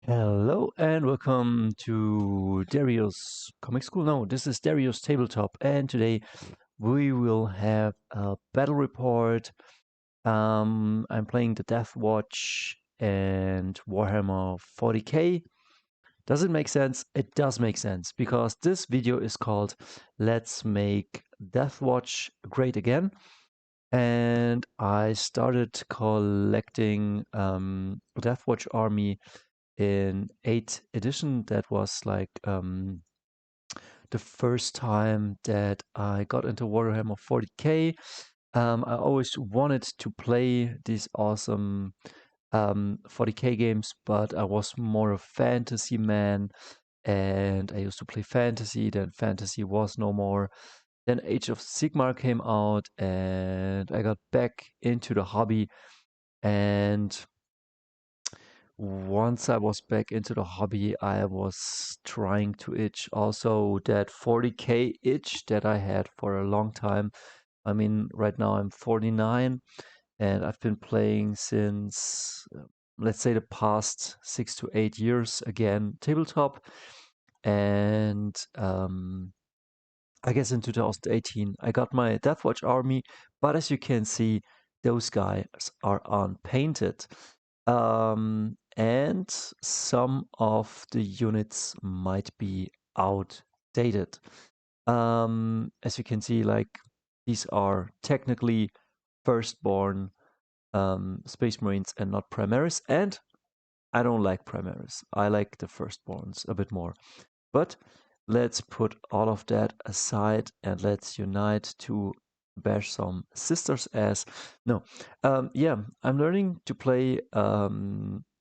Hello and welcome to Dario's Comic School. No, this is Dario's Tabletop, and today we will have a battle report. I'm playing the Deathwatch and Warhammer 40K. Does it make sense? It does make sense because this video is called Let's Make Deathwatch Great Again. And I started collecting Deathwatch Army in 8th edition. That was like the first time that I got into Warhammer 40K. I always wanted to play these awesome 40K games, but I was more a fantasy man, and I used to play fantasy. Then fantasy was no more. Then Age of Sigmar came out, and I got back into the hobby. And once I was back into the hobby, I was trying to itch also that 40K itch that I had for a long time. I mean, right now I'm 49 and I've been playing since, let's say, the past 6 to 8 years again, tabletop. And I guess in 2018, I got my Deathwatch army, but as you can see, those guys are unpainted. And some of the units might be outdated. As you can see, like these are technically firstborn Space Marines and not Primaris. And I don't like Primaris. I like the firstborns a bit more. But let's put all of that aside and let's unite to bash some sisters' ass. No, yeah, I'm learning to play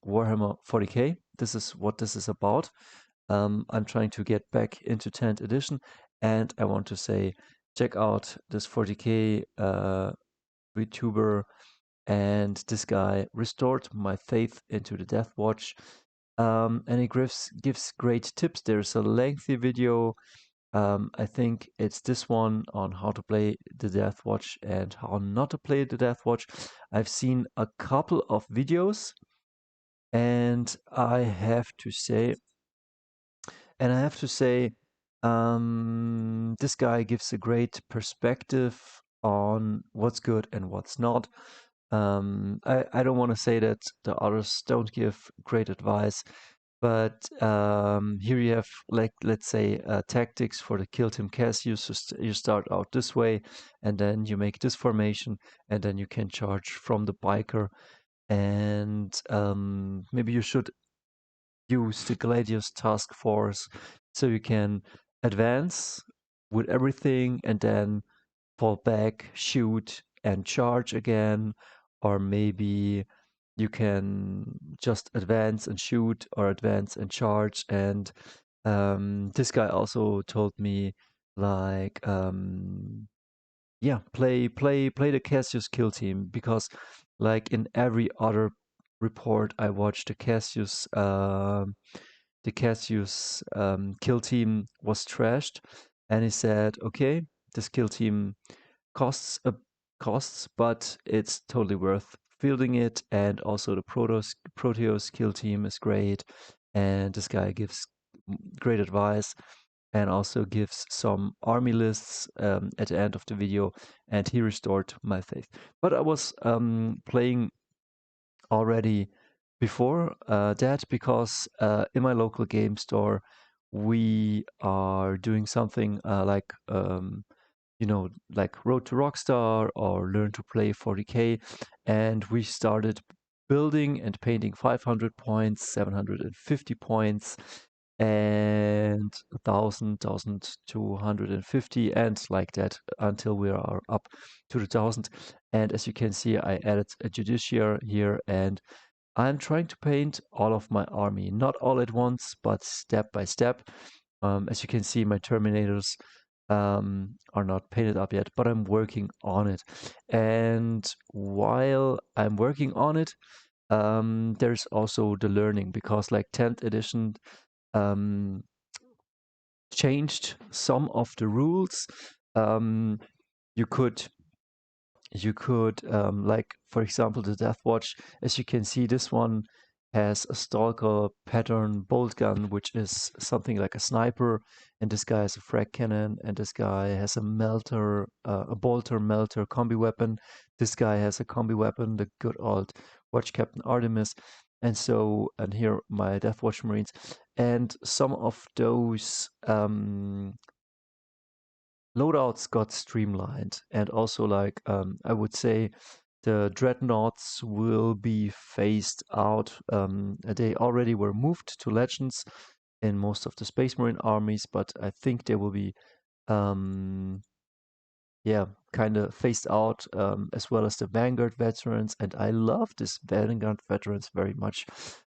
Warhammer 40k. This is what this is about. I'm trying to get back into 10th edition, and I want to say, check out this 40k VTuber, and this guy restored my faith into the Deathwatch. And he gives great tips. There's a lengthy video. I think it's this one on how to play the Deathwatch and how not to play the Deathwatch. I've seen a couple of videos, and I have to say, this guy gives a great perspective on what's good and what's not. I don't want to say that the others don't give great advice, but here you have, like, let's say, tactics for the kill team Cassius. So you start out this way, and then you make this formation, and then you can charge from the biker. And maybe you should use the Gladius task force so you can advance with everything and then fall back, shoot, and charge again. Or maybe you can just advance and shoot or advance and charge. And this guy also told me, like, yeah, play the Cassius kill team, because like in every other report I watched, the Cassius kill team was trashed, and he said, okay, this kill team costs, but it's totally worth fielding it. And also the Proteus kill team is great, and this guy gives great advice and also gives some army lists at the end of the video, and he restored my faith. But I was playing already before that, because in my local game store we are doing something like Road to Rockstar or Learn to Play 40k, and we started building and painting 500 points, 750 points, and 1,250, and like that until we are up to the 1,000. And as you can see, I added a Judiciary here, and I'm trying to paint all of my army, not all at once, but step by step. As you can see, my Terminators are not painted up yet, but I'm working on it. And while I'm working on it, there's also the learning, because like 10th edition um, changed some of the rules. Um, you could like, for example, the Deathwatch, as you can see, this one has a stalker pattern bolt gun, which is something like a sniper, and this guy has a frag cannon, and this guy has a melter, a bolter melter combi weapon. This guy has a combi weapon, the good old Watch Captain Artemis, and here my Deathwatch Marines, and some of those loadouts got streamlined, and also like I would say the dreadnoughts will be phased out. They already were moved to legends in most of the Space Marine armies, but I think they will be um, yeah, kind of phased out, as well as the Vanguard veterans. And I love this Vanguard veterans very much.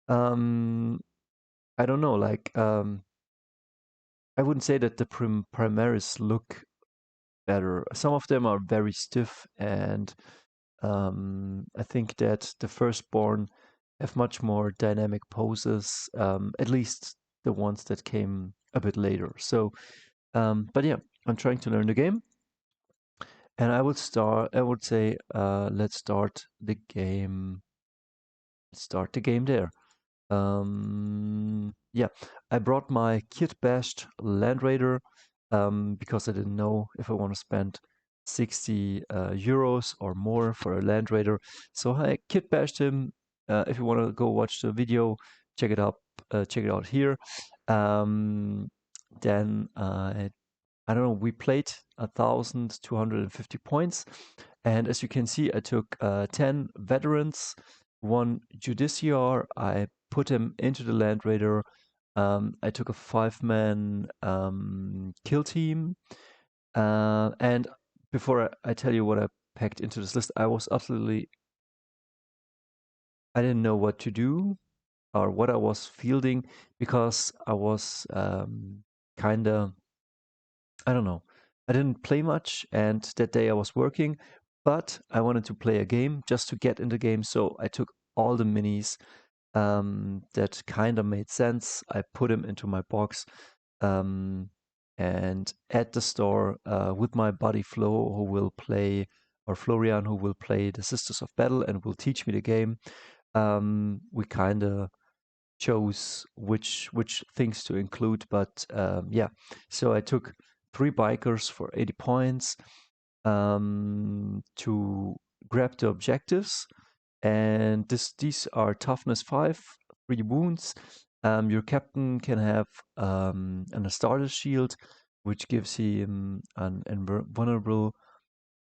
Um, I don't know, like I wouldn't say that the Primaris look better. Some of them are very stiff, and I think that the firstborn have much more dynamic poses, at least the ones that came a bit later. So, but yeah, I'm trying to learn the game, and I would start. I would say, let's start the game. Start the game there. Yeah, I brought my kit bashed Land Raider because I didn't know if I want to spend 60 euros or more for a Land Raider. So I kit bashed him. If you want to go watch the video, check it up. Check it out here. Um, then I don't know. We played 1,250 points, and as you can see, I took 10 veterans, one Judiciar. I put him into the Land Raider. I took a 5-man kill team. And before I tell you what I packed into this list, I didn't know what to do or what I was fielding, because I was kind of, I don't know. I didn't play much, and that day I was working, but I wanted to play a game just to get in the game. So I took all the minis that kind of made sense. I put them into my box, um, and at the store with my buddy Flo, who will play, or Florian, who will play the Sisters of Battle and will teach me the game. We kind of chose which things to include, but yeah. So I took 3 bikers for 80 points to grab the objectives, and these are toughness 5, 3 wounds. Your captain can have an Astartes shield, which gives him an invulnerable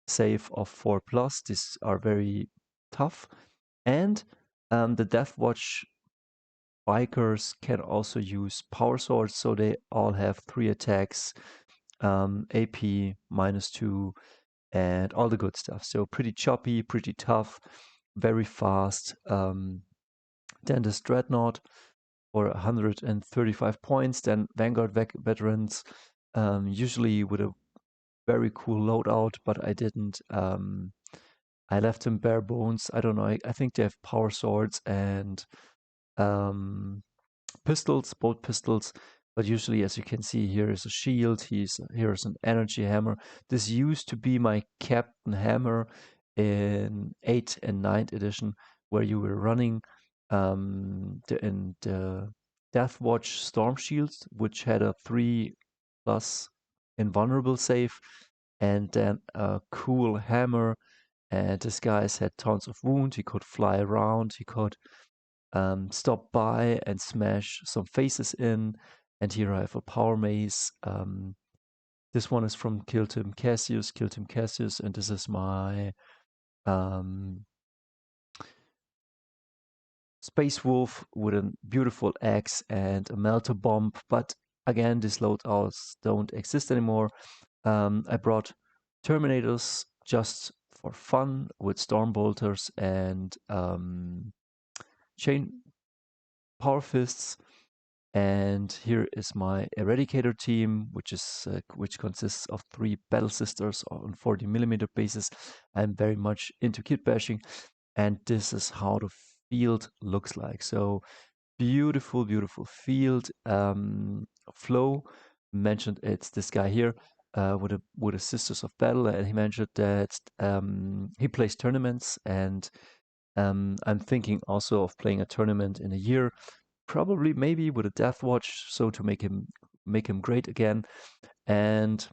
save of 4 plus. These are very tough, and the Deathwatch bikers can also use power swords, so they all have 3 attacks, AP -2, and all the good stuff. So pretty choppy, pretty tough, very fast. Then this Dreadnought for 135 points. Then Vanguard veterans, usually with a very cool loadout, but I didn't. I left them bare bones. I don't know. I think they have power swords and um, pistols, both pistols. But usually, as you can see, here is a shield. Here's an energy hammer. This used to be my Captain Hammer in 8th and 9th edition, where you were running the Deathwatch Storm Shield, which had a 3 plus invulnerable save, and then a cool hammer. And this guy's had tons of wound. He could fly around. He could stop by and smash some faces in. And here I have a power mace. This one is from Kill Team Cassius, and this is my um, Space Wolf with a beautiful axe and a melter bomb. But again, these loadouts don't exist anymore. I brought Terminators just for fun with Storm Bolters and Chain Power Fists. And here is my Eradicator team, which consists of 3 Battle Sisters on 40mm basis. I'm very much into kit bashing, and this is how the field looks like. So beautiful, beautiful field. Flo mentioned it's this guy here with a Sisters of Battle, and he mentioned that he plays tournaments, and I'm thinking also of playing a tournament in a year, probably maybe with a Deathwatch, so to make him great again. And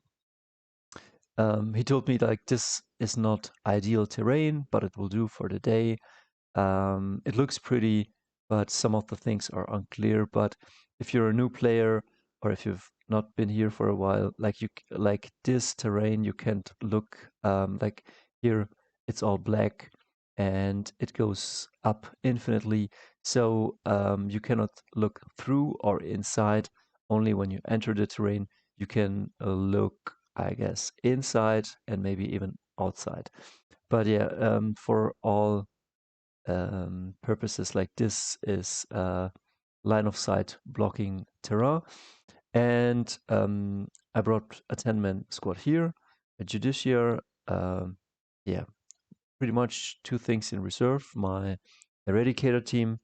he told me like this is not ideal terrain, but it will do for the day. It looks pretty, but some of the things are unclear. But if you're a new player or if you've not been here for a while, like this terrain, you can't look like here. It's all black and it goes up infinitely. So you cannot look through or inside. Only when you enter the terrain, you can look, I guess, inside and maybe even outside. But yeah, for all purposes, like this is line of sight blocking terrain. And I brought a 10-man squad here, a Justiciar, yeah, pretty much two things in reserve, my Eradicator team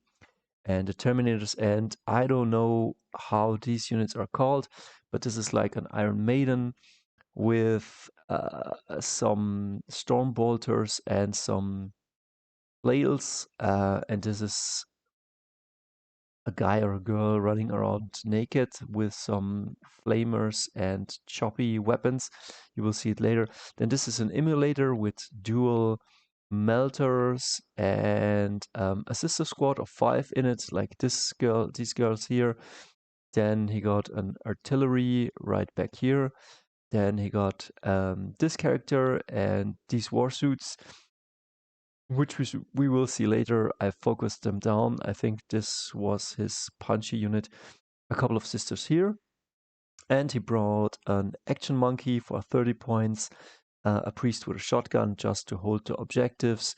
and the Terminators. And I don't know how these units are called, but this is like an Iron Maiden with some Storm Bolters and some flails, and this is a guy or a girl running around naked with some flamers and choppy weapons. You will see it later. Then this is an emulator with dual melters and a sister squad of 5 in it, like these girls here. Then he got an artillery right back here. Then he got this character and these war suits, which we will see later. I focused them down. I think this was his punchy unit. A couple of sisters here. And he brought an action monkey for 30 points, a priest with a shotgun just to hold the objectives.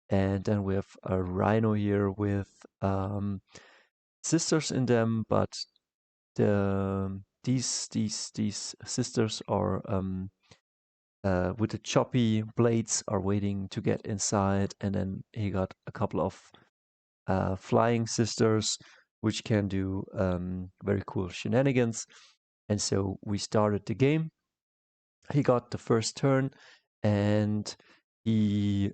And then we have a rhino here with sisters in them, but these sisters are with the choppy blades are waiting to get inside. And then he got a couple of flying sisters, which can do very cool shenanigans. And so we started the game. He got the first turn, and he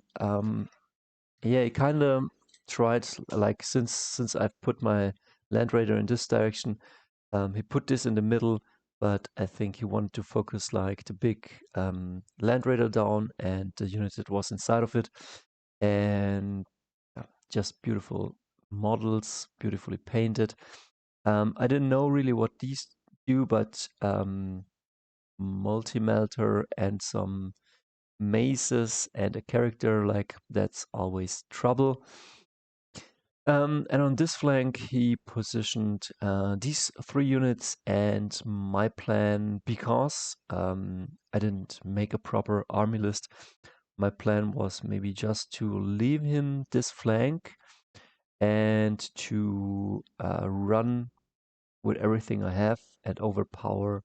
he kind of tried, like, since I've put my land raider in this direction, he put this in the middle, but I think he wanted to focus like the big land raider down and the unit that was inside of it. And just beautiful models, beautifully painted. I didn't know really what these do, but multi-melter and some maces and a character, like, that's always trouble. And on this flank, he positioned these 3 units, and my plan, because I didn't make a proper army list, my plan was maybe just to leave him this flank and to run with everything I have and overpower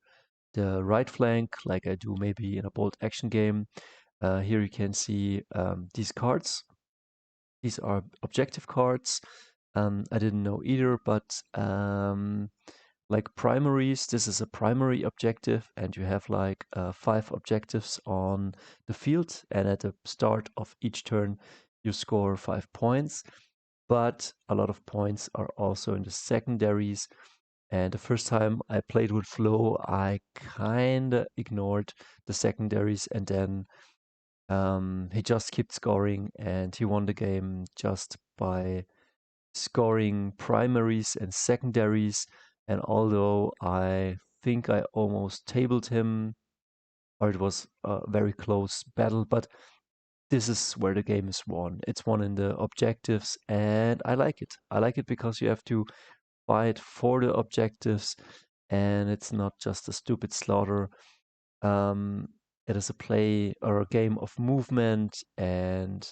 the right flank, like I do maybe in a bolt action game. Here you can see these cards. These are objective cards. I didn't know either, but like primaries, this is a primary objective, and you have like 5 objectives on the field, and at the start of each turn, you score 5 points. But a lot of points are also in the secondaries. And the first time I played with Flo, I kinda ignored the secondaries, and then he just kept scoring, and he won the game just by scoring primaries and secondaries. And although I think I almost tabled him, or it was a very close battle, but this is where the game is won. It's won in the objectives, and I like it. I like it because you have to fight for the objectives, and it's not just a stupid slaughter. Um, it is a play or a game of movement, and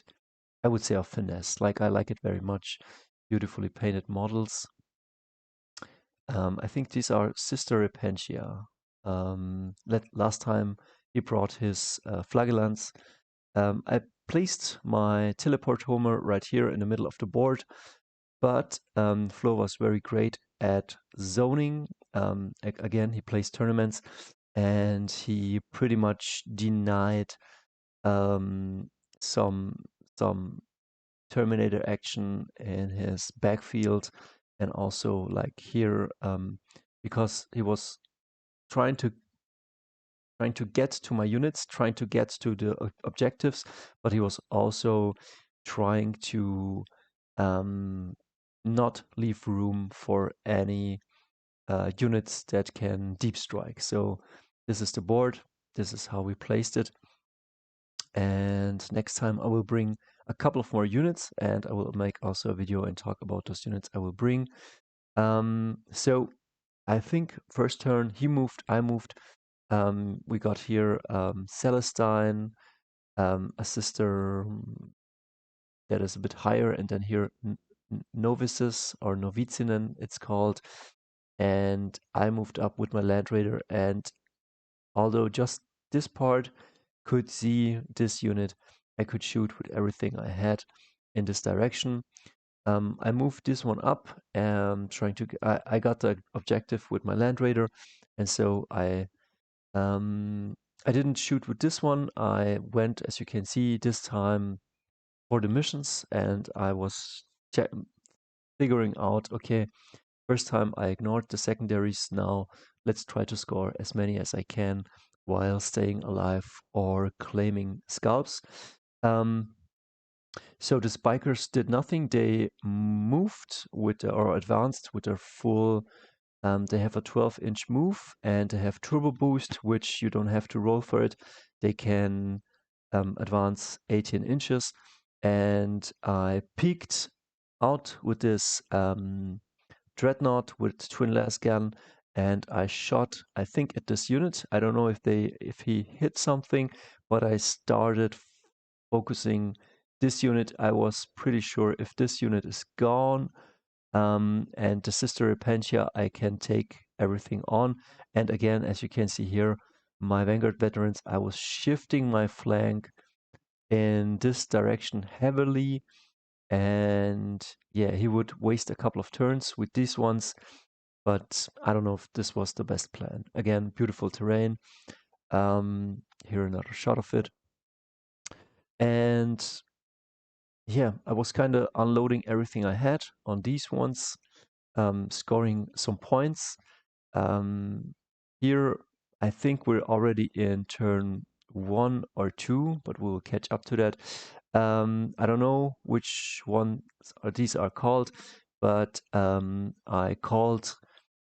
I would say of finesse. Like, I like it very much. Beautifully painted models. I think these are Sister Repentia. Last time he brought his flagellants. I placed my teleport homer right here in the middle of the board, but Flo was very great at zoning. Again, he plays tournaments, and he pretty much denied um, some Terminator action in his backfield, and also like here because he was trying to get to my units, trying to get to the objectives, but he was also trying to not leave room for any units that can deep strike. So this is the board. This is how we placed it. And next time I will bring a couple of more units, and I will make also a video and talk about those units I will bring. So I think first turn he moved, I moved. We got here Celestine, a sister that is a bit higher, and then here Novices or Novicinen it's called. And I moved up with my Land Raider, and although just this part could see this unit, I could shoot with everything I had in this direction. I moved this one up, trying to. I got the objective with my Land Raider, and so I didn't shoot with this one. I went, as you can see, this time for the missions, and I was figuring out, okay, first time I ignored the secondaries. Now let's try to score as many as I can while staying alive or claiming scalps. So the spikers did nothing. They moved with or advanced with their full. They have a 12-inch move, and they have turbo boost, which you don't have to roll for it. They can advance 18 inches, and I peeked out with this Dreadnought with twin las gun, and I shot, I think, at this unit. I don't know if he hit something, but I started focusing this unit. I was pretty sure if this unit is gone, and the Sister Repentia, I can take everything on. And again, as you can see here, my Vanguard veterans, I was shifting my flank in this direction heavily, and yeah, he would waste a couple of turns with these ones, but I don't know if this was the best plan. Again, beautiful terrain. Here another shot of it. And yeah, I was kind of unloading everything I had on these ones, scoring some points. Here, I think we're already in turn 1 or 2, but we'll catch up to that. I don't know which ones these are called, but I called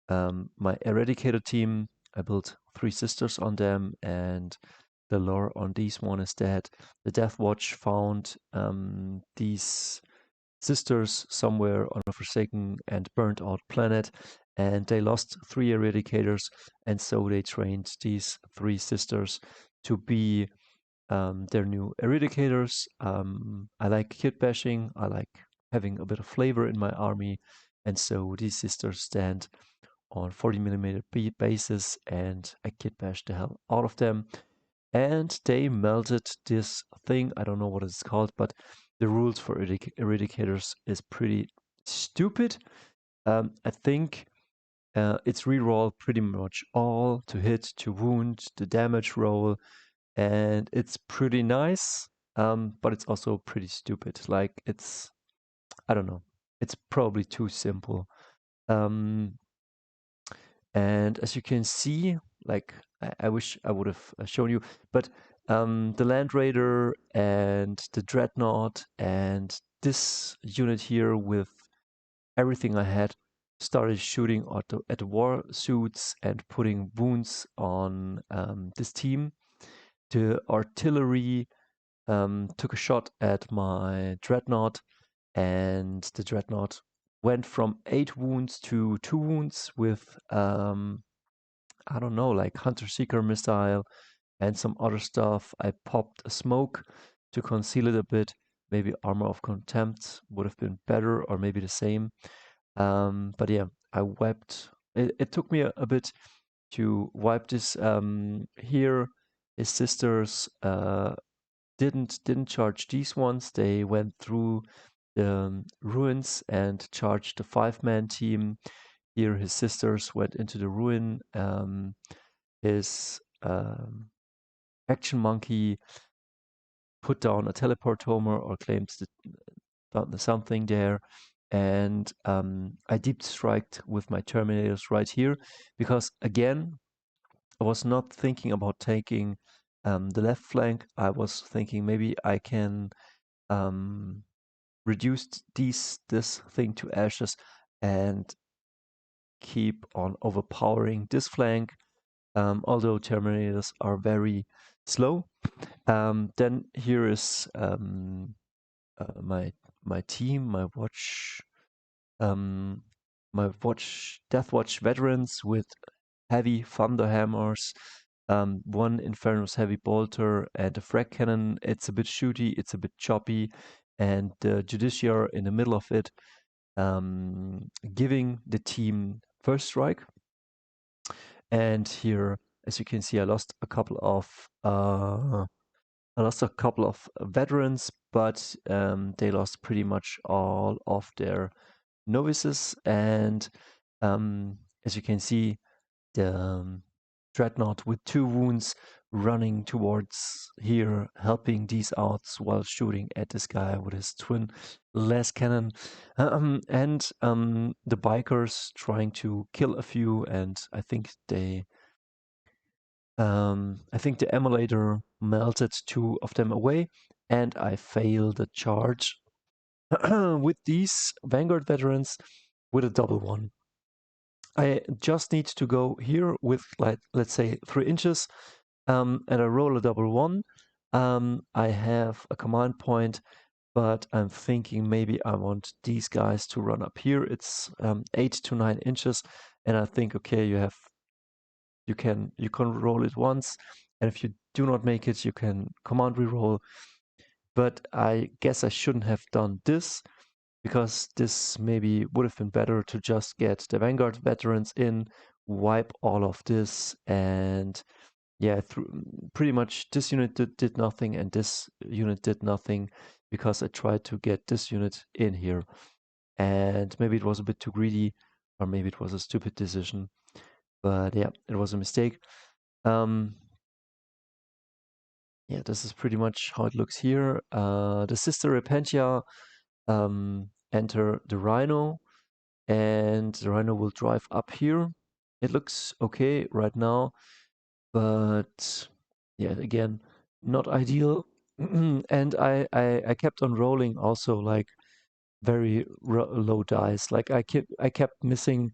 my Eradicator team. I built 3 sisters on them, and the lore on these one is that the Deathwatch found these sisters somewhere on a forsaken and burnt out planet, and they lost 3 eradicators, and so they trained these 3 sisters to be their new eradicators. I like kit bashing, I like having a bit of flavor in my army, and so these sisters stand on 40mm bases, and I kit bashed the hell out of them. And they melted this thing, I don't know what it's called, but the rules for eradicators is pretty stupid. I think it's reroll pretty much all to hit, to wound, the damage roll, and it's pretty nice, but it's also pretty stupid. Like, it's, I don't know, it's probably too simple. And as you can see, like, I wish I would have shown you, but the Land Raider and the Dreadnought and this unit here with everything I had started shooting at the war suits and putting wounds on this team. The artillery took a shot at my Dreadnought, and the Dreadnought went from 8 wounds to 2 wounds with I don't know, like Hunter Seeker missile and some other stuff. I popped a smoke to conceal it a bit. Maybe Armor of Contempt would have been better, or maybe the same. But yeah, I wiped. It took me a bit to wipe this. Here, his sisters didn't charge these ones. They went through the ruins and charged the 5-man team. Here, his sisters went into the ruin. His Action Monkey put down a teleportomer or claimed the something there, and I deep striked with my Terminators right here, because again, I was not thinking about taking the left flank. I was thinking maybe I can reduce this thing to ashes and keep on overpowering this flank, although Terminators are very slow. Then here is my team, um, my Deathwatch veterans with heavy thunder hammers, one Inferno's heavy bolter, and a frag cannon. It's a bit shooty, it's a bit choppy, and the Judiciary in the middle of it, giving the team first strike. And here, as you can see, I lost a couple of veterans, but they lost pretty much all of their novices. And as you can see, the Dreadnought with 2 wounds running towards here, helping these outs while shooting at this guy with his twin las cannon. And the bikers trying to kill a few, and I think the emulator melted 2 of them away, and I failed the charge with these Vanguard veterans with a double one. I just need to go here with, like, let's say 3 inches, and I roll a double one. I have a command point, but I'm thinking maybe I want these guys to run up here. It's 8 to 9 inches, and I think, okay, you can roll it once, and if you do not make it, you can command reroll. But I guess I shouldn't have done this, because this maybe would have been better to just get the Vanguard veterans in, wipe all of this, and yeah, pretty much this unit did nothing, and this unit did nothing, because I tried to get this unit in here. And maybe it was a bit too greedy, or maybe it was a stupid decision. But yeah, it was a mistake. Yeah, this is pretty much how it looks here. The Sister Repentia enter the Rhino, and the Rhino will drive up here. It looks okay right now, but yeah, again, not ideal. And I kept on rolling also, like, very low dice. Like I kept missing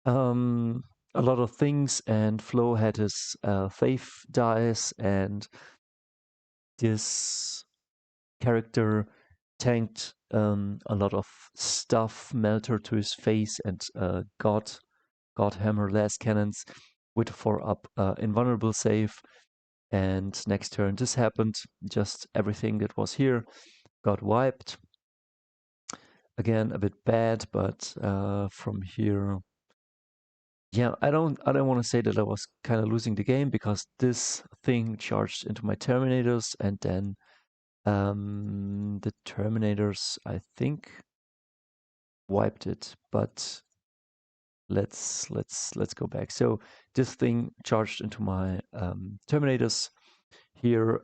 a lot of things, and Flo had his faith dice, and this character tanked a lot of stuff, melter to his face, and God hammer las cannons with 4-up invulnerable save. And next turn this happened, just everything that was here got wiped. Again, a bit bad, but from here, yeah, I don't want to say that I was kind of losing the game, because this thing charged into my Terminators, and then the Terminators, I think, wiped it. But let's go back. So this thing charged into my Terminators here.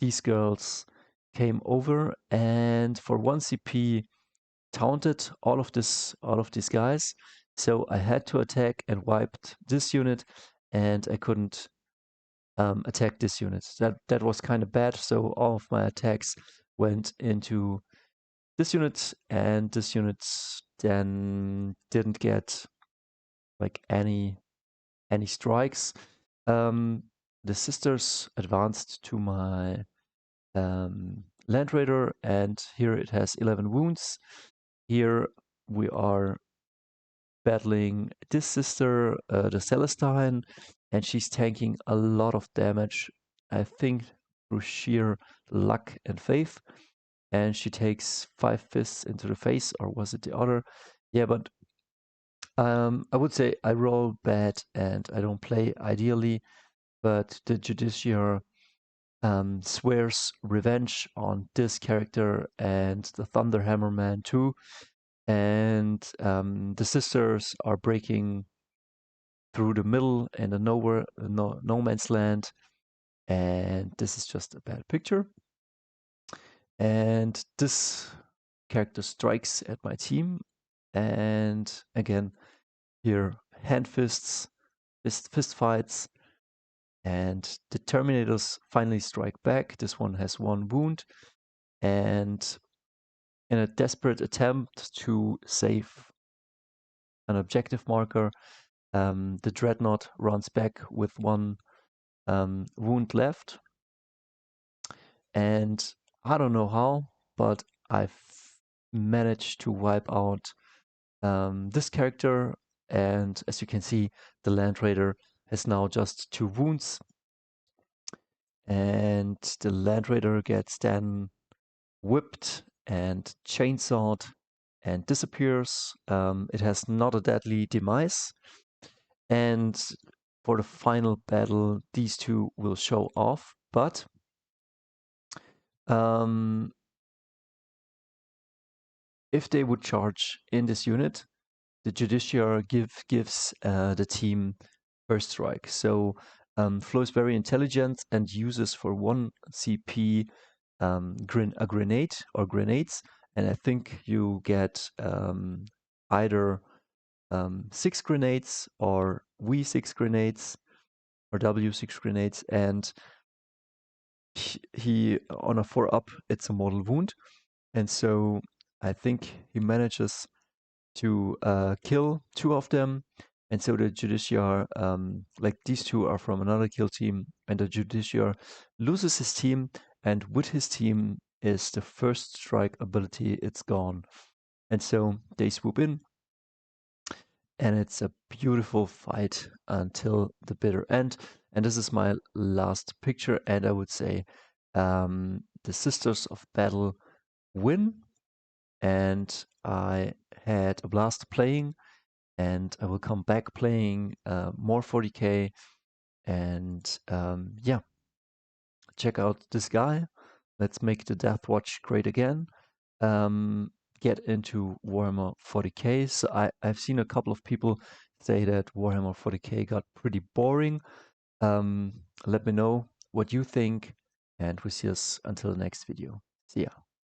These girls came over, and for 1 CP taunted all of these guys. So I had to attack and wiped this unit, and I couldn't attack this unit. That was kind of bad. So all of my attacks went into this unit, and this unit then didn't get like any strikes. The sisters advanced to my Land Raider, and here it has 11 wounds. Here we are battling this sister, the Celestine, and she's tanking a lot of damage, I think through sheer luck and faith. And she takes 5 fists into the face, or was it the other? Yeah, but I would say I roll bad and I don't play ideally, but the Judiciary swears revenge on this character and the Thunderhammer Man too. And the sisters are breaking through the middle in the no man's land, and this is just a bad picture. And this character strikes at my team. And again, here hand fists, fist fights, and the Terminators finally strike back. This one has 1 wound. And in a desperate attempt to save an objective marker, the Dreadnought runs back with 1 wound left. And I don't know how, but I've managed to wipe out this character. And as you can see, the Land Raider has now just 2 wounds. And the Land Raider gets then whipped and chainsawed and disappears. It has not a deadly demise. And for the final battle, these 2 will show off. But if they would charge in this unit, the Judiciary gives the team first strike. So Flo is very intelligent and uses for 1 CP a grenade or grenades. And I think you get either 6 grenades or V6 grenades or W6 grenades. And he on a 4-up, it's a mortal wound. And so I think he manages to kill 2 of them. And so the Judiciary, like these 2 are from another kill team, and the Judiciary loses his team, and with his team is the first strike ability, it's gone. And so they swoop in, and it's a beautiful fight until the bitter end. And this is my last picture, and I would say the Sisters of Battle win, and I had a blast playing, and I will come back playing more 40k, and yeah, check out this guy. Let's make the Deathwatch great again. Get into Warhammer 40k. So I've seen a couple of people say that Warhammer 40k got pretty boring. Let me know what you think, and we see us until the next video. See ya.